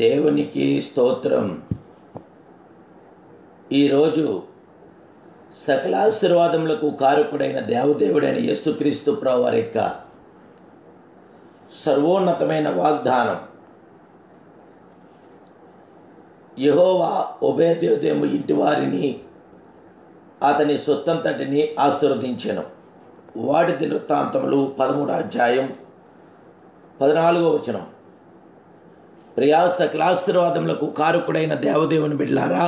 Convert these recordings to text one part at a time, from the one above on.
దేవునికి స్తోత్రం. ఈరోజు సకల ఆశీర్వాదములకు కారకుడైన దేవదేవుడైన యేసుక్రీస్తు ప్రభువారి యొక్క సర్వోన్నతమైన వాగ్దానం. యెహోవా ఒబేదెదోము ఇంటి వారిని అతని సొత్తంతటిని ఆశీర్వదించెను. వాటి దినవృత్తాంతములు 13వ అధ్యాయం 14వ వచనం. ప్రియా సకల ఆశీర్వాదములకు కారకుడైన దేవదేవుని బిడ్డలారా,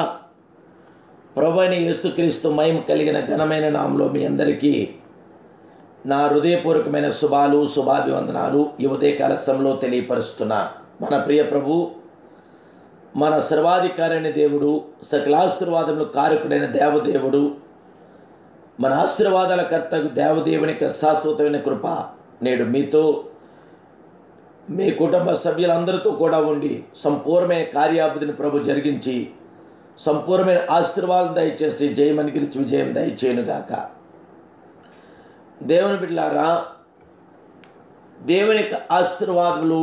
ప్రభువైన యేసుక్రీస్తు మహిమ కలిగిన ఘనమైన నామములో మీ అందరికీ నా హృదయపూర్వకమైన శుభాభివందనాలు ఈ ఉదయకాల సమయంలో తెలియపరుస్తున్నాను. మన ప్రియ ప్రభు, మన సర్వాధికారైన దేవుడు, సకల ఆశీర్వాదములకు కారకుడైన దేవదేవుడు, మన ఆశీర్వాదాల కర్తకు దేవదేవుని యొక్క శాశ్వతమైన కృప నేడు మీతో, మీ కుటుంబ సభ్యులందరితో కూడా ఉండి సంపూర్ణమైన కార్యాభివృద్ధిని ప్రభు జరిగించి సంపూర్ణమైన ఆశీర్వాదం దయచేసి జయమని గెలిచి విజయం దయచేయునుగాక. దేవుని బిడ్డలారా, దేవుని యొక్క ఆశీర్వాదములు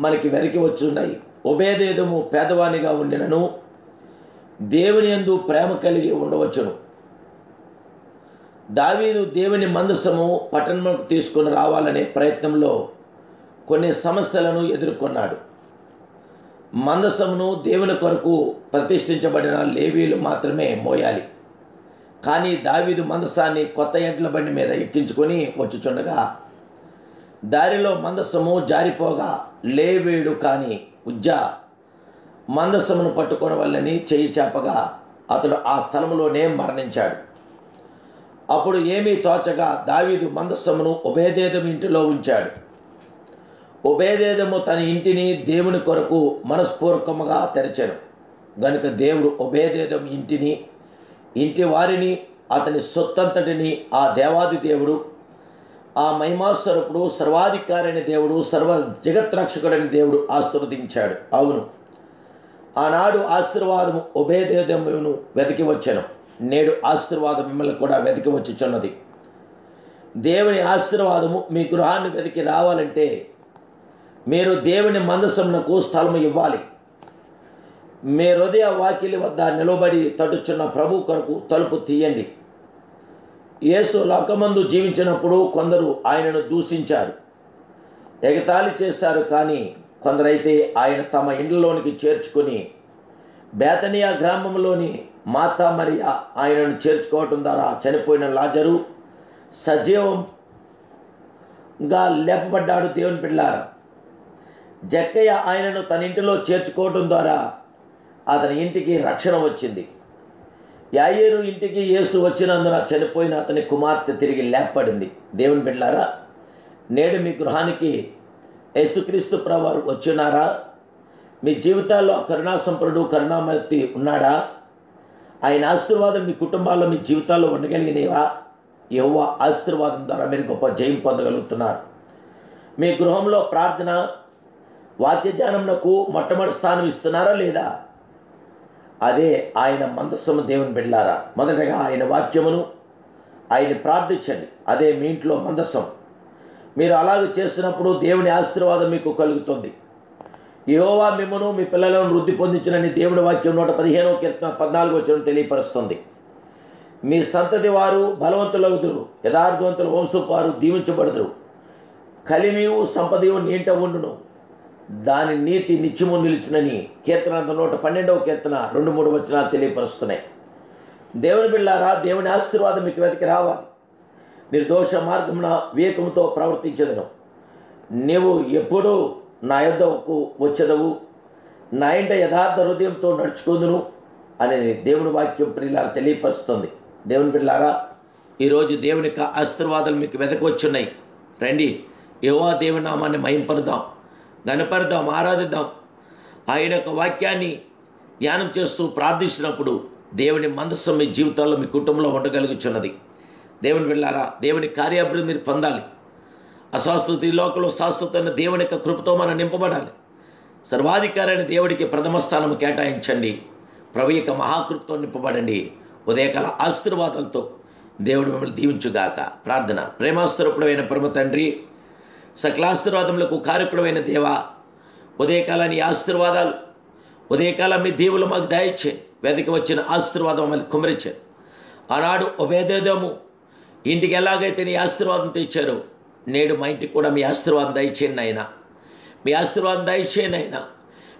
మనకి వెనక్కి వచ్చున్నాయి. ఒబేదెదోము పేదవానిగా ఉండినను దేవుని యందు ప్రేమ కలిగి ఉండవచ్చును. దావీదు దేవుని మందసము పట్టణంలోకి తీసుకొని రావాలనే ప్రయత్నంలో కొన్ని సమస్యలను ఎదుర్కొన్నాడు. మందసమును దేవుని కొరకు ప్రతిష్ఠించబడిన లేవీలు మాత్రమే మోయాలి. కానీ దావీదు మందసాన్ని కొత్త ఎడ్ల బండి మీద ఎక్కించుకొని వచ్చుచుండగా దారిలో మందసము జారిపోగా లేవీయుడు కానీ ఉజ్జా మందసమును పట్టుకోవడం వల్లని చేయి చాపగా అతడు ఆ స్థలంలోనే మరణించాడు. అప్పుడు ఏమీ తోచగా దావీదు మందసమును ఒబేదెదోము ఇంటిలో ఉంచాడు. ఒబేదెదోము తన ఇంటిని దేవుని కొరకు మనస్పూర్వకముగా తెరచెను గనుక దేవుడు ఒబేదెదోము ఇంటిని, ఇంటి వారిని, అతని సొత్తంతటిని ఆ దేవాది దేవుడు, ఆ మహిమాస్వరూపుడు, సర్వాధికారైన దేవుడు, సర్వ జగత్రక్షకుడైన దేవుడు ఆశీర్వదించాడు. అవును, ఆనాడు ఆశీర్వాదము ఒబేదెదోమును వెతికి వచ్చెను. నేడు ఆశీర్వాదం మిమ్మల్ని కూడా వెతికి వచ్చుచున్నది. దేవుని ఆశీర్వాదము మీ గృహాన్ని వెతికి రావాలంటే మీరు దేవుని మందసమునకు స్థలము ఇవ్వాలి. మీ హృదయ వాకిలి వద్ద నిలబడి తట్టుచున్న ప్రభు కొరకు తలుపు తీయండి. యేసు లోకమందు జీవించినప్పుడు కొందరు ఆయనను దూషించారు, ఎగతాళి చేశారు. కానీ కొందరైతే ఆయన తమ ఇండ్లలోనికి చేర్చుకొని బేతనియా గ్రామంలోని మార్తా మరియా ఆయనను చేర్చుకోవటం ద్వారా చనిపోయిన లాజరు సజీవంగా లేపబడ్డాడు. దేవుని బిడ్డలారా, జక్కయ్య ఆయనను తన ఇంటిలో చేర్చుకోవడం ద్వారా అతని ఇంటికి రక్షణ వచ్చింది. యాయేరు ఇంటికి యేసు వచ్చినందున చనిపోయిన అతని కుమార్తె తిరిగి లేపబడింది. దేవుని బిడ్డలారా, నేడు మీ గృహానికి యేసుక్రీస్తు ప్రభువారు వచ్చున్నారా? మీ జీవితాల్లో కరుణాసంపన్నుడు, కరుణామూర్తి ఉన్నాడా? ఆయన ఆశీర్వాదం మీ కుటుంబాల్లో, మీ జీవితాల్లో ఉండగలిగినవా? యెహోవా ఆశీర్వాదం ద్వారా మీరు గొప్ప జయం పొందగలుగుతున్నారు. మీ గృహంలో ప్రార్థన, వాక్య ధ్యానమునకు మొట్టమొదటి స్థానం ఇస్తున్నారా లేదా? అదే ఆయన మందసము. దేవుని బిడ్డలారా, మొదటగా ఆయన వాక్యమును, ఆయన ప్రార్థించండి. అదే మీ ఇంట్లో మందసం. మీరు అలాగ చేసినప్పుడు దేవుని ఆశీర్వాదం మీకు కలుగుతుంది. యెహోవా మిమ్మును మీ పిల్లలను వృద్ధి పొందించునని దేవుడి వాక్యం 115వ కీర్తన 14వ వచనం తెలియపరుస్తుంది. మీ సంతతి వారు బలవంతులగుదురు, యథార్థవంతుల వంశపు వారు దీవించబడుదురు. కలిమియు సంపదయు నీంట ఉండును, దాని నీతి నిత్యము నిలుచునని కీర్తన 112వ కీర్తన 2-3 వచనాలు తెలియపరుస్తున్నాయి. దేవుని బిడ్డలారా, దేవుని ఆశీర్వాదం మీకు వెతికి రావాలి. నిర్దోష మార్గమున వివేకముతో ప్రవర్తించదను. నీవు ఎప్పుడూ నా యొద్దకు వచ్చేదవు, నా ఇంట యథార్థ హృదయంతో నడుచుకుందును అనేది దేవుని వాక్యం ప్రియులారా తెలియపరుస్తుంది. దేవుని బిడ్డలారా, ఈరోజు దేవుని యొక్క ఆశీర్వాదాలు మీకు వెతకొచ్చున్నాయి. రండి, యెహోవా దేవుని నామాన్ని మహింపరుద్దాం, గణపరుద్దాం, ఆరాధిద్దాం. ఆయన యొక్క వాక్యాన్ని ధ్యానం చేస్తూ ప్రార్థించినప్పుడు దేవుని మందసం మీ జీవితాల్లో, మీ కుటుంబంలో ఉండగలుగుచున్నది. దేవుని బిడ్డలారా, దేవుని కార్యాభివృద్ధి మీరు పొందాలి. అశాశ్వత ఈ లోకంలో శాశ్వతమైన దేవుని యొక్క కృపతో మనం నింపబడాలి. సర్వాధికారైన దేవుడికి ప్రథమ స్థానం కేటాయించండి. ప్రభు యొక్క మహాకృపతో నింపబడండి. ఉదయకాల ఆశీర్వాదాలతో దేవుడు మిమ్మల్ని దీవించుగాక. ప్రార్థన. ప్రేమాస్వరూపుడైన పరమ తండ్రి, సకల ఆశీర్వాదములకు కారకుడైన దేవా, ఉదయకాలాన్ని ఆశీర్వాదాలు ఉదయకాలం మీ దీవులు మాకు దయచేయండి. వెదకి వచ్చిన ఆశీర్వాదం మళ్ళీ కుమరించారు. ఆనాడు ఒబేదెదోము ఇంటికి ఎలాగైతే నీ ఆశీర్వాదం తెచ్చారో, నేడు మా ఇంటికి కూడా మీ ఆశీర్వాదం దయచేయండి అయినా. మీ ఆశీర్వాదం దయచేయండి అయినా.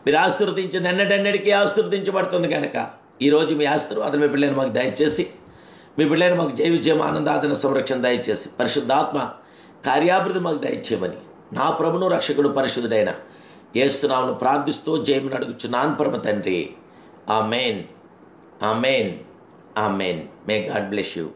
మీరు ఆశీర్వదించిన ఎన్నడెన్నడికి ఆశీర్వదించబడుతుంది కనుక ఈరోజు మీ ఆశీర్వాదం మీ బిడ్డలను మాకు దయచేసి, మీ బిడ్డలను మాకు జయ విజయం, ఆనందాదన, సంరక్షణ దయచేసి, పరిశుద్ధాత్మ కార్యాభివృద్ధి మాకు దయచేయమని నా ప్రభును రక్షకుడు పరిశుద్ధుడైన యేసు నామమున ప్రార్థిస్తూ జయమును అడుగుచున్నాను పరమ తండ్రి. ఆమేన్, ఆమేన్, ఆమేన్. May God bless you.